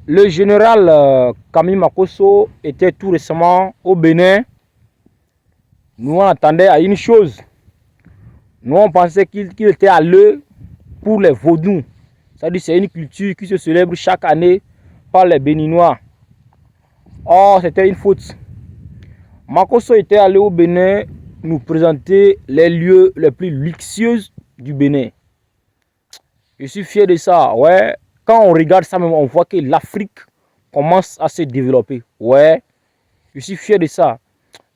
Le général Camille Makosso était tout récemment au Bénin. Nous on attendait à une chose. Nous on pensait qu'il était à l'œuvre pour les vaudous. C'est-à-dire c'est une culture qui se célèbre chaque année par les Béninois. Or c'était une faute. Makosso était allé au Bénin nous présenter les lieux les plus luxueux du Bénin. Je suis fier de ça. Ouais. Quand on regarde ça, même, on voit que l'Afrique commence à se développer. Ouais. Je suis fier de ça.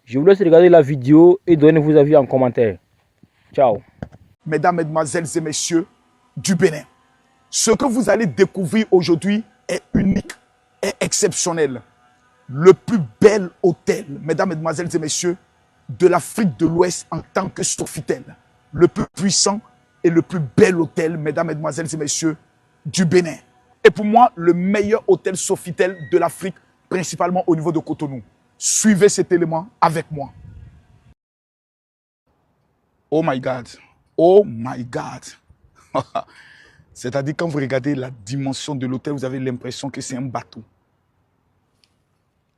Je vous laisse regarder la vidéo et donner vos avis en commentaire. Ciao. Mesdames, Mesdemoiselles et Messieurs du Bénin, ce que vous allez découvrir aujourd'hui est unique, est exceptionnel. Le plus bel hôtel, Mesdames, Mesdemoiselles et Messieurs, de l'Afrique de l'Ouest en tant que Sofitel. Le plus puissant et le plus bel hôtel, Mesdames, Mesdemoiselles et Messieurs, du Bénin. Et pour moi, le meilleur hôtel Sofitel de l'Afrique, principalement au niveau de Cotonou. Suivez cet élément avec moi. Oh my God. Oh my God. C'est-à-dire, quand vous regardez la dimension de l'hôtel, vous avez l'impression que c'est un bateau.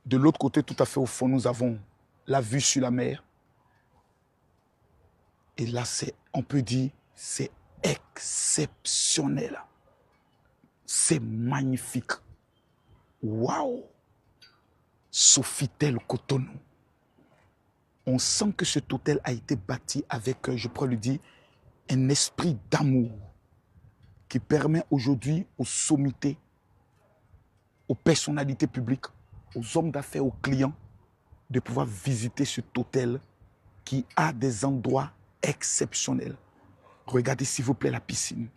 De l'autre côté, tout à fait au fond, nous avons la vue sur la mer. Et là, on peut dire, c'est exceptionnel. C'est magnifique. Waouh! Sofitel Cotonou. On sent que cet hôtel a été bâti avec, je pourrais le dire, un esprit d'amour qui permet aujourd'hui aux sommités, aux personnalités publiques, aux hommes d'affaires, aux clients, de pouvoir visiter cet hôtel qui a des endroits exceptionnels. Regardez s'il vous plaît la piscine.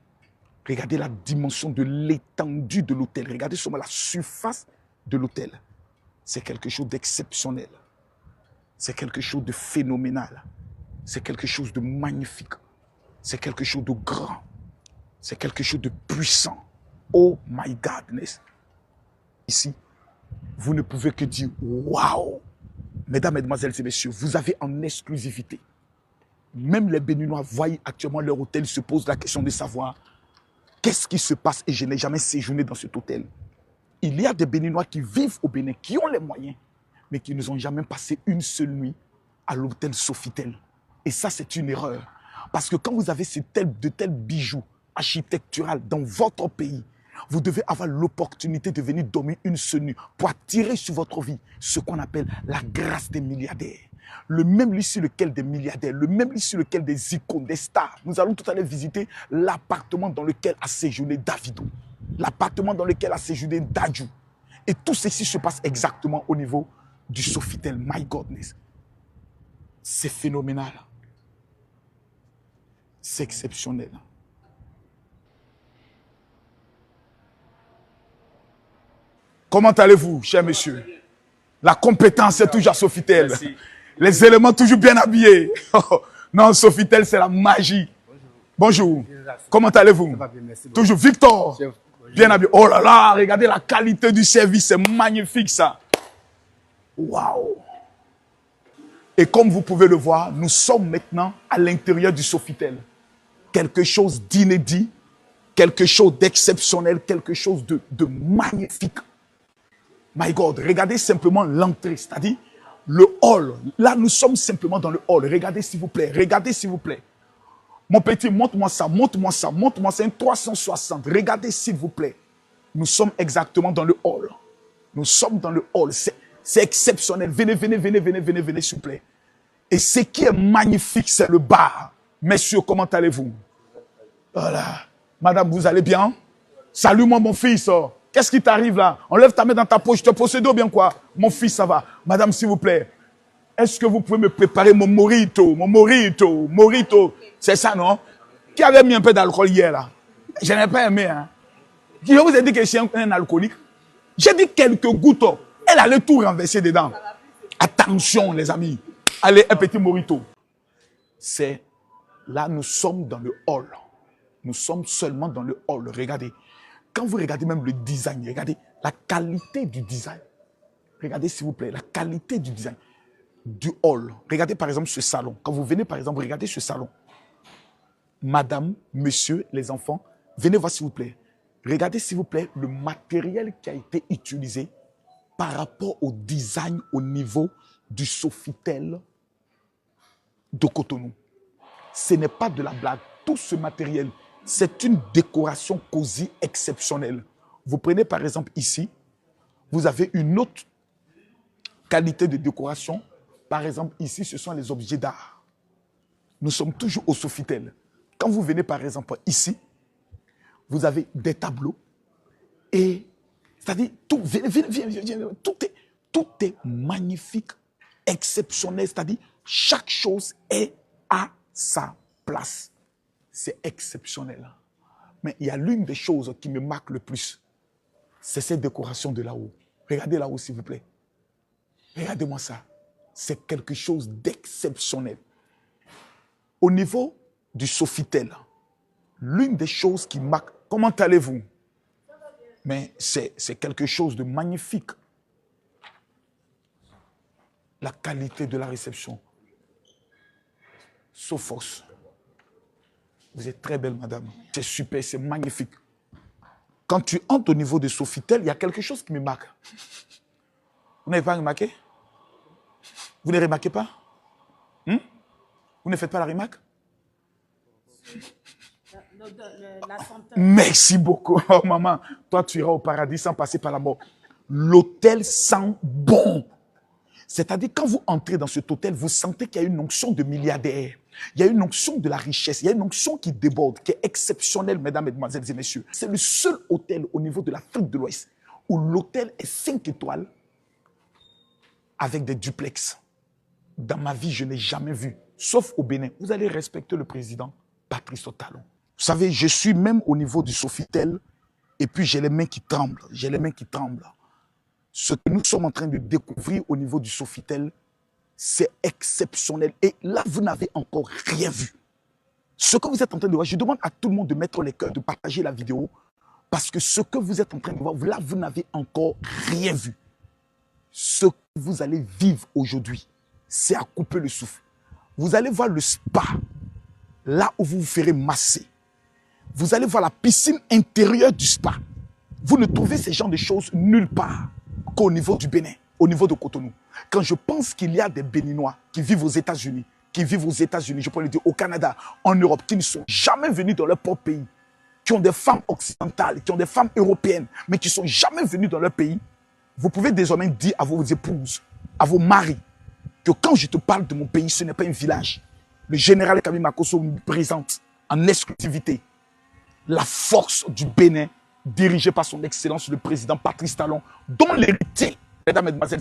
Regardez la dimension de l'étendue de l'hôtel. Regardez seulement la surface de l'hôtel. C'est quelque chose d'exceptionnel. C'est quelque chose de phénoménal. C'est quelque chose de magnifique. C'est quelque chose de grand. C'est quelque chose de puissant. Oh my godness. Ici, vous ne pouvez que dire waouh. Mesdames, Mesdemoiselles et Messieurs, vous avez en exclusivité. Même les Béninois voient actuellement leur hôtel, se posent la question de savoir qu'est-ce qui se passe, et je n'ai jamais séjourné dans cet hôtel. Il y a des Béninois qui vivent au Bénin, qui ont les moyens, mais qui ne ont jamais passé une seule nuit à l'hôtel Sofitel. Et ça, c'est une erreur. Parce que quand vous avez de tels bijoux architecturaux dans votre pays, vous devez avoir l'opportunité de venir dormir une seule nuit pour attirer sur votre vie ce qu'on appelle la grâce des milliardaires. Le même lit sur lequel des milliardaires, le même lit sur lequel des icônes, des stars. Nous allons tout à l'heure visiter l'appartement dans lequel a séjourné Davido, l'appartement dans lequel a séjourné Dadju. Et tout ceci se passe exactement au niveau du Sofitel. My godness. C'est phénoménal. C'est exceptionnel. Comment allez-vous, cher monsieur? La compétence est toujours à Sofitel. Merci. Les éléments toujours bien habillés. Non, Sofitel, c'est la magie. Bonjour. Comment allez-vous? Toujours Victor. Bien habillé. Oh là là, regardez la qualité du service. C'est magnifique, ça. Waouh. Et comme vous pouvez le voir, nous sommes maintenant à l'intérieur du Sofitel. Quelque chose d'inédit, quelque chose d'exceptionnel, quelque chose de magnifique. My God, regardez simplement l'entrée, c'est-à-dire le hall. Là, nous sommes simplement dans le hall. Regardez s'il vous plaît, regardez s'il vous plaît. Mon petit, montre-moi ça, montre-moi ça, montre-moi ça, un 360. Regardez s'il vous plaît. Nous sommes exactement dans le hall. Nous sommes dans le hall. C'est exceptionnel. Venez, venez, venez, venez, venez, venez, s'il vous plaît. Et ce qui est magnifique, c'est le bar. Messieurs, comment allez-vous? Voilà. Madame, vous allez bien? Salut-moi, mon fils. Qu'est-ce qui t'arrive là? Enlève ta main dans ta poche, je te possède ou bien quoi? Mon fils, ça va. Madame, s'il vous plaît, est-ce que vous pouvez me préparer mon mojito? Mon mojito, mojito. C'est ça, non? Qui avait mis un peu d'alcool hier là? Je n'ai pas aimé, hein? Je vous ai dit que je suis un alcoolique. J'ai dit quelques gouttes. Elle allait tout renverser dedans. Attention, les amis. Allez, un petit mojito. C'est là, nous sommes dans le hall. Nous sommes seulement dans le hall. Regardez. Quand vous regardez même le design, regardez la qualité du design. Regardez s'il vous plaît, la qualité du design du hall. Regardez par exemple ce salon. Quand vous venez par exemple, regardez ce salon. Madame, monsieur, les enfants, venez voir s'il vous plaît. Regardez s'il vous plaît le matériel qui a été utilisé par rapport au design au niveau du Sofitel de Cotonou. Ce n'est pas de la blague. Tout ce matériel, c'est une décoration quasi exceptionnelle. Vous prenez par exemple ici, vous avez une autre qualité de décoration. Par exemple, ici, ce sont les objets d'art. Nous sommes toujours au Sofitel. Quand vous venez par exemple ici, vous avez des tableaux et c'est-à-dire tout, tout est magnifique, exceptionnel. C'est-à-dire chaque chose est à sa place. C'est exceptionnel. Mais il y a l'une des choses qui me marque le plus. C'est cette décoration de là-haut. Regardez là-haut, s'il vous plaît. Regardez-moi ça. C'est quelque chose d'exceptionnel. Au niveau du Sofitel, l'une des choses qui marque... Comment allez-vous? Mais c'est quelque chose de magnifique. La qualité de la réception. Sophos. Vous êtes très belle, madame. C'est super, c'est magnifique. Quand tu entres au niveau de Sofitel, il y a quelque chose qui me marque. Vous n'avez pas remarqué? Vous ne remarquez pas? Vous ne faites pas la remarque? Merci beaucoup. Oh maman, toi tu iras au paradis sans passer par la mort. L'hôtel sent bon. C'est-à-dire quand vous entrez dans cet hôtel, vous sentez qu'il y a une onction de milliardaire. Il y a une onction de la richesse. Il y a une onction qui déborde, qui est exceptionnelle, mesdames, mesdemoiselles et messieurs. C'est le seul hôtel au niveau de l'Afrique de l'Ouest où l'hôtel est 5 étoiles avec des duplex. Dans ma vie, je n'ai jamais vu, sauf au Bénin. Vous allez respecter le président Patrice Talon. Vous savez, je suis même au niveau du Sofitel et puis j'ai les mains qui tremblent. J'ai les mains qui tremblent. Ce que nous sommes en train de découvrir au niveau du Sofitel, c'est exceptionnel. Et là, vous n'avez encore rien vu. Ce que vous êtes en train de voir, je demande à tout le monde de mettre les cœurs, de partager la vidéo, parce que ce que vous êtes en train de voir, là, vous n'avez encore rien vu. Ce que vous allez vivre aujourd'hui, c'est à couper le souffle. Vous allez voir le spa, là où vous vous ferez masser. Vous allez voir la piscine intérieure du spa. Vous ne trouvez ces genres de choses nulle part qu'au niveau du Bénin, au niveau de Cotonou. Quand je pense qu'il y a des Béninois qui vivent aux États-Unis, je peux le dire au Canada, en Europe, qui ne sont jamais venus dans leur propre pays, qui ont des femmes occidentales, qui ont des femmes européennes, mais qui ne sont jamais venus dans leur pays, vous pouvez désormais dire à vos épouses, à vos maris, que quand je te parle de mon pays, ce n'est pas un village. Le général Kami Makosso me présente en exclusivité la force du Bénin, dirigée par son excellence le président Patrice Talon, dont l'héritier, mesdames, mesdemoiselles,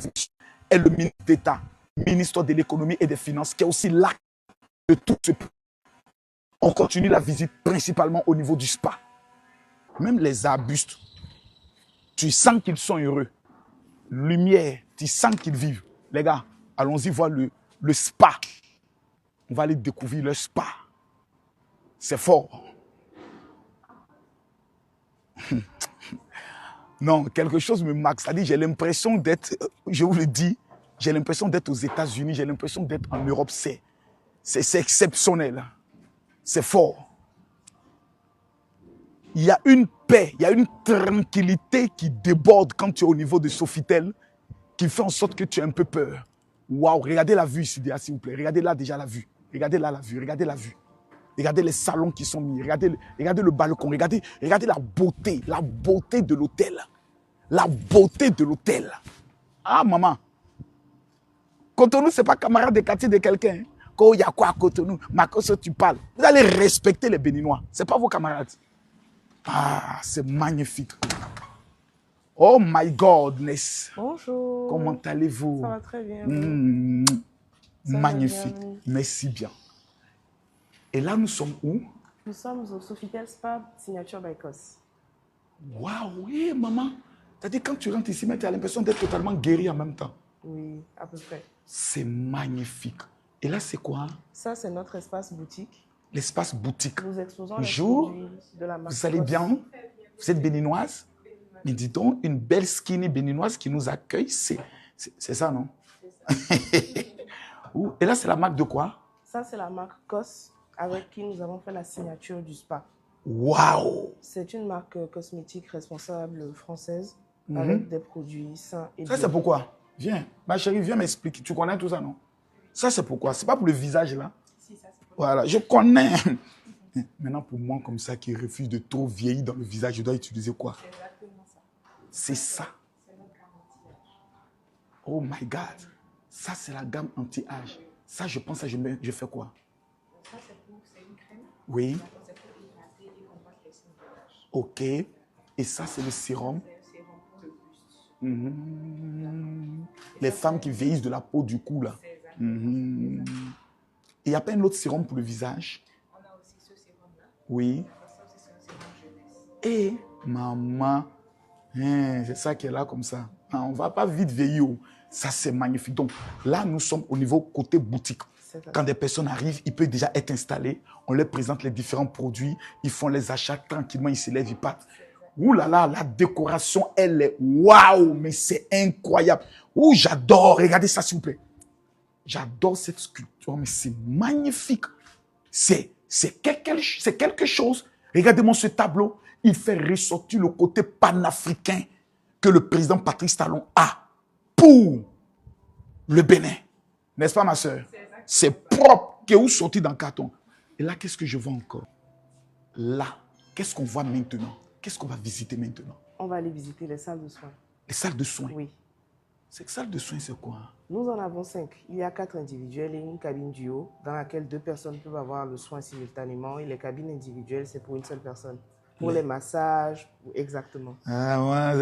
est le ministre d'État, ministre de l'économie et des finances, qui est aussi l'acte de tout ce pays. On continue la visite principalement au niveau du spa. Même les arbustes, tu sens qu'ils sont heureux. Lumière, tu sens qu'ils vivent. Les gars, allons-y voir le spa. On va aller découvrir le spa. C'est fort. Non, quelque chose me marque. C'est-à-dire, j'ai l'impression d'être, je vous le dis, j'ai l'impression d'être aux États-Unis, j'ai l'impression d'être en Europe. C'est exceptionnel. C'est fort. Il y a une paix, il y a une tranquillité qui déborde quand tu es au niveau de Sofitel, qui fait en sorte que tu as un peu peur. Waouh, regardez la vue ici, s'il vous plaît. Regardez là déjà la vue. Regardez là la vue, regardez la vue. Regardez les salons qui sont mis. Regardez le balcon. Regardez la beauté de l'hôtel. La beauté de l'hôtel. Ah, maman. Cotonou, ce n'est pas camarade de quartier de quelqu'un. Quand il y a quoi à Cotonou, Makosso, tu parles. Vous allez respecter les Béninois. Ce n'est pas vos camarades. Ah, c'est magnifique. Oh my godness. Bonjour. Comment allez-vous? Ça va très bien. Magnifique. Bien. Merci bien. Et là, nous sommes où? Nous sommes au Sofitel Spa Signature by Cos. Waouh, oui, maman. C'est-à-dire, quand tu rentres ici, tu as l'impression d'être totalement guéri en même temps. Oui, à peu près. C'est magnifique. Et là, c'est quoi? Ça, c'est notre espace boutique. L'espace boutique. Nous exposons Bonjour. les produits de la marque Vous allez Cos. bien? Vous êtes béninoise? Mais dis donc, une belle skinny béninoise qui nous accueille, c'est ça, non? Ouh, et là, c'est la marque de quoi? Ça, c'est la marque Cos avec qui nous avons fait la signature du spa. Waouh! C'est une marque cosmétique responsable française avec des produits sains et Ça, bio. c'est pourquoi? Viens, ma chérie, viens m'expliquer. Tu connais tout ça, non? Ça, c'est pourquoi? C'est pas pour le visage, là? Si, ça, c'est Voilà, je connais. Maintenant, pour moi, comme ça, qui refuse de trop vieillir dans le visage, je dois utiliser quoi? exactement ça. C'est ça. C'est notre gamme anti-âge. Oh my God. Ça, c'est la gamme anti-âge. Ça, je pense, je fais quoi? Ça, c'est une crème. Oui. C'est pour hydrater et combattre les signes de l'âge. OK. Et ça, c'est le sérum. C'est un sérum pour le buste. Les femmes qui vieillissent de la peau du cou, là. C'est exactement. Il n'y a pas un autre sérum pour le visage? On a aussi ce sérum-là. Oui. Ça aussi, c'est un sérum jeunesse. Et maman, c'est ça qui est là comme ça. On ne va pas vite vieillir. Ça, c'est magnifique. Donc là, nous sommes au niveau côté boutique. Quand des personnes arrivent, ils peuvent déjà être installés. On leur présente les différents produits. Ils font les achats tranquillement. Ils se lèvent, ils partent. Ouh là là, la décoration, elle est waouh, mais c'est incroyable. Ouh, j'adore. Regardez ça, s'il vous plaît. J'adore cette sculpture, mais c'est magnifique. C'est quelque chose. Regardez-moi ce tableau. Il fait ressortir le côté panafricain que le président Patrice Talon a pour le Bénin. N'est-ce pas, ma soeur? C'est propre. Que où sorti dans le carton. Et là, qu'est-ce que je vois encore? Là, qu'est-ce qu'on voit maintenant? Qu'est-ce qu'on va visiter maintenant? On va aller visiter les salles de soins. Les salles de soins. Oui. Ces salles de soins, c'est quoi? Nous en avons 5. Il y a 4 individuels et une cabine duo dans laquelle 2 personnes peuvent avoir le soin simultanément. Et les cabines individuelles, c'est pour une seule personne. Pour les massages, exactement. Ah,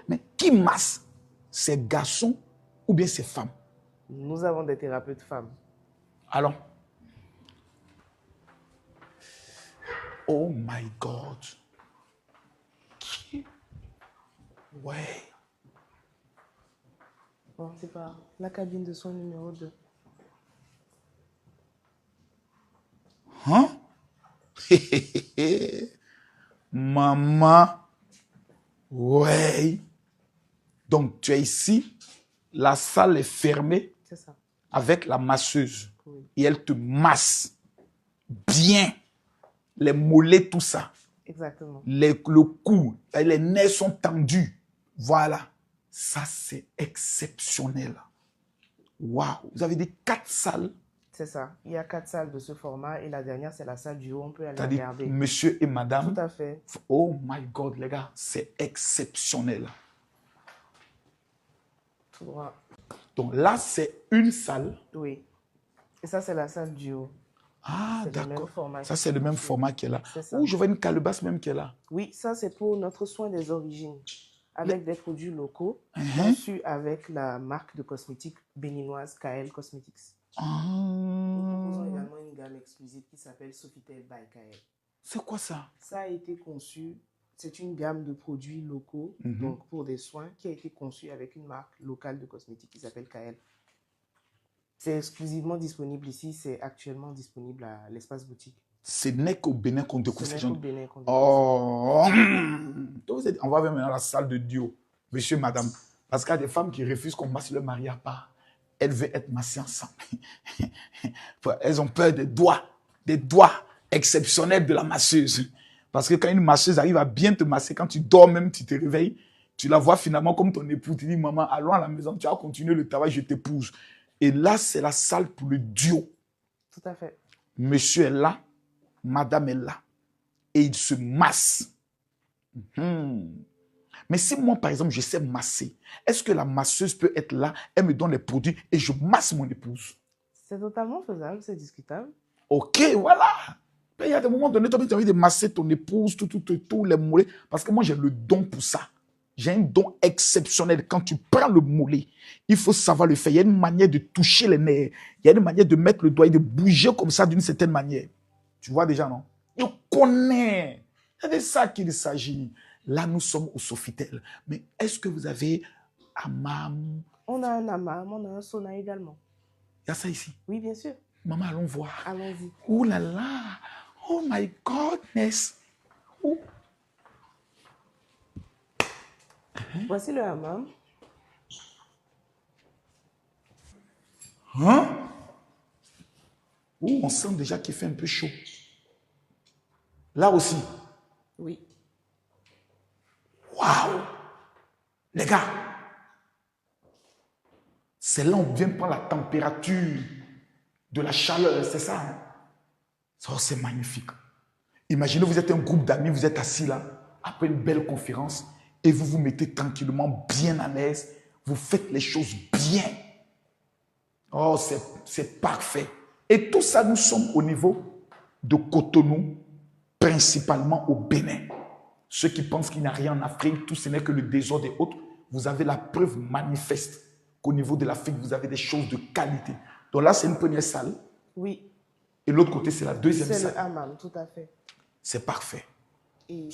mais qui masse? C'est garçons ou bien c'est femmes? Nous avons des thérapeutes femmes. Alors? Oh my God. Ouais. Bon, c'est pas la cabine de soins numéro 2. Hein? Maman. Ouais. Donc, tu es ici. La salle est fermée. C'est ça. Avec la masseuse. Oui. Et elle te masse bien. Les mollets, tout ça. Exactement. Le cou, les nerfs sont tendus. Voilà. Ça, c'est exceptionnel. Waouh. Vous avez dit 4 salles. C'est ça. Il y a 4 salles de ce format et la dernière, c'est la salle du haut. On peut aller C'est-à-dire regarder. monsieur et madame. Tout à fait. Oh my God, les gars, c'est exceptionnel. Tout droit. Donc là, c'est une salle. Oui. Et ça, c'est la salle du haut. Ah, C'est le même d'accord. format. Ça, c'est le même format qui est là. C'est ça. Ouh, je vois une calebasse même qui est là. Oui, ça, c'est pour notre soin des origines. Avec des produits locaux, Uh-huh. conçus avec la marque de cosmétiques béninoise KL Cosmetics. Nous proposons également une gamme exclusive qui s'appelle Sofitel by KL. C'est quoi ça? Ça a été conçu, c'est une gamme de produits locaux, donc pour des soins, qui a été conçue avec une marque locale de cosmétiques qui s'appelle KL. C'est exclusivement disponible ici, c'est actuellement disponible à l'espace boutique. Ce n'est qu'au Bénin qu'on découvre ces Ce gens. n'est qu'au Bénin qu'on découvre. Oh. Donc, on va venir dans la salle de Dio, monsieur, madame. Parce qu'il y a des femmes qui refusent qu'on masse leur mari à part. Elles veulent être massées ensemble. Elles ont peur des doigts exceptionnels de la masseuse. Parce que quand une masseuse arrive à bien te masser, quand tu dors même, tu te réveilles, tu la vois finalement comme ton époux. Tu dis, maman, allons à la maison, tu vas continuer le travail, je t'épouse. Et là, c'est la salle pour le duo. Tout à fait. Monsieur est là, madame est là. Et il se masse. Mais si moi, par exemple, je sais masser, est-ce que la masseuse peut être là, elle me donne les produits et je masse mon épouse? C'est totalement faisable, c'est discutable. Ok, voilà. Mais il y a des moments donnés, tu as envie de masser ton épouse, tout, les mollets. Parce que moi, j'ai le don pour ça. J'ai un don exceptionnel. Quand tu prends le mollet, il faut savoir le faire. Il y a une manière de toucher les nerfs. Il y a une manière de mettre le doigt et de bouger comme ça d'une certaine manière. Tu vois déjà, non? Je connais. C'est de ça qu'il s'agit. Là, nous sommes au Sofitel. Mais est-ce que vous avez hammam? On a un hammam, on a un sauna également. Il y a ça ici. Oui, bien sûr. Maman, allons voir. Allons-y. Oh là là. Oh my godness. Oh. Voici le hammam. Hein? Oh, on sent déjà qu'il fait un peu chaud. Là aussi. Oui. Waouh! Les gars, c'est là où on vient prendre la température de la chaleur, c'est ça. Hein? Ça, c'est magnifique. Imaginez, vous êtes un groupe d'amis, vous êtes assis là, après une belle conférence, et vous vous mettez tranquillement bien à l'aise, vous faites les choses bien. Oh, c'est parfait. Et tout ça, nous sommes au niveau de Cotonou, principalement au Bénin. Ceux qui pensent qu'il n'y a rien en Afrique, tout ce n'est que le désordre et autres, vous avez la preuve manifeste qu'au niveau de l'Afrique, vous avez des choses de qualité. Donc là, c'est une première salle. Oui. Et l'autre côté, c'est la deuxième salle. C'est le hammam, tout à fait. C'est parfait. Et